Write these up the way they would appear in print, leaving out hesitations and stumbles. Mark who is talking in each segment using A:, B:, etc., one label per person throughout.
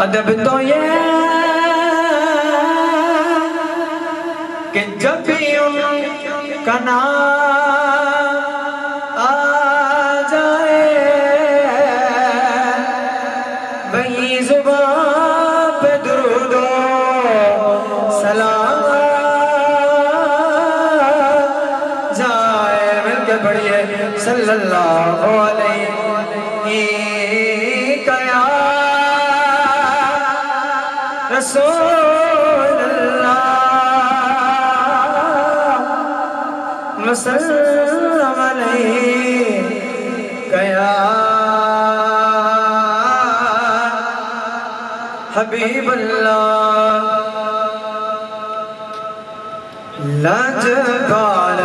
A: ادب تو یہ کہ جب بھی ان کا نام آ جائے وہی زبان پہ درود و سلام جائے. مل کے پڑھیے صلی اللہ علیہ رسول اللہ وسلم علیہ یا حبیب اللہ. لاجوال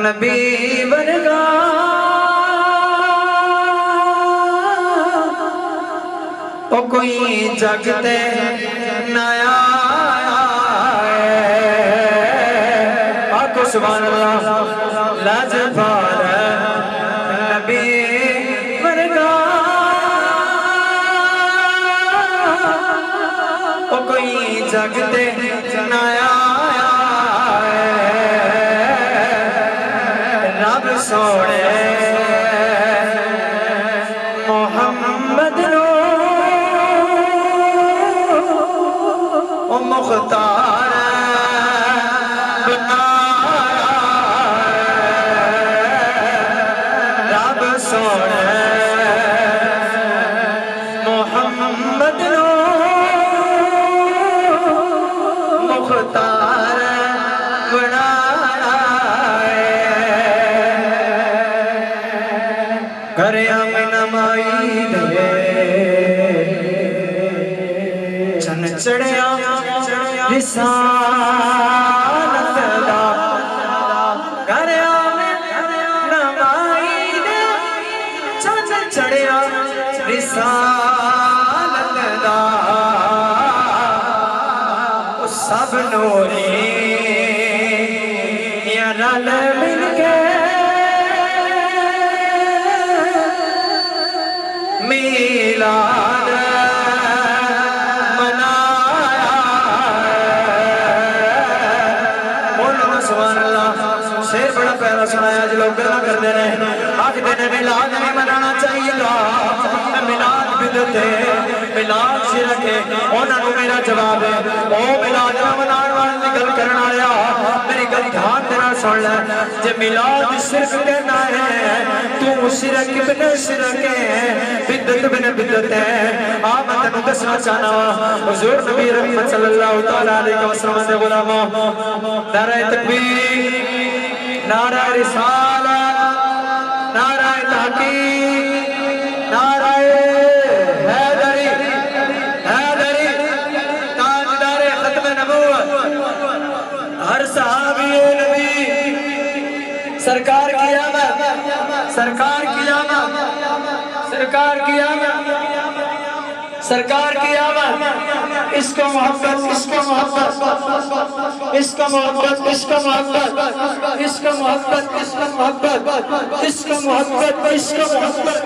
A: نبی ورگا او کوئی جگتے نہ آیا آکو سبحان اللہ. لاجوال نبی ورگا او کوئی جگتے نہ آیا رب سوڑے محمد نو مختار بنایا رب سوڑے محمد نو مختار بنایا. کرے آمینہ مائی دے چن چڑیا رسالت دا کرے آمینہ مائی دے چن چڑیا رسالت دا سب نوری یا رل مل کے میلاد منایا. بولو سبحان اللہ. شیر بڑا پیارا سنایا جو لوگ گلا کر دے رہے ہیں آج دینے میلاد نہیں منانا چاہیے گا. میلاد بدعت ہے میلاد شرک ہے. انہوں نے میرا جواب ہے او میلاد نہ منان والے دی گل کرنا آیا میری گل دھیان دینا سن لے. جے میلاد شرک کہنا ہے تو شرک بن شرک ہے بدعت بن بدعت ہے. آپ میں تنوں دسنا چاہنا حضور نبی رحمت صلی اللہ تعالیٰ علیہ وسلم دے غلاموں نعرہ تکبیر نعرہ رسالت نعرہ تحقیق نعرہ حیدری حیدری تاجدار ختم نبوت ہر صحابی نبی سرکار کی آمد سرکار کی آمد سرکار کی آمد سرکار کی آمد. اس کو محبت اس کو محبت اس کو محبت اس کو محبت اس کو محبت اس کو محبت اس کو محبت اس کو محبت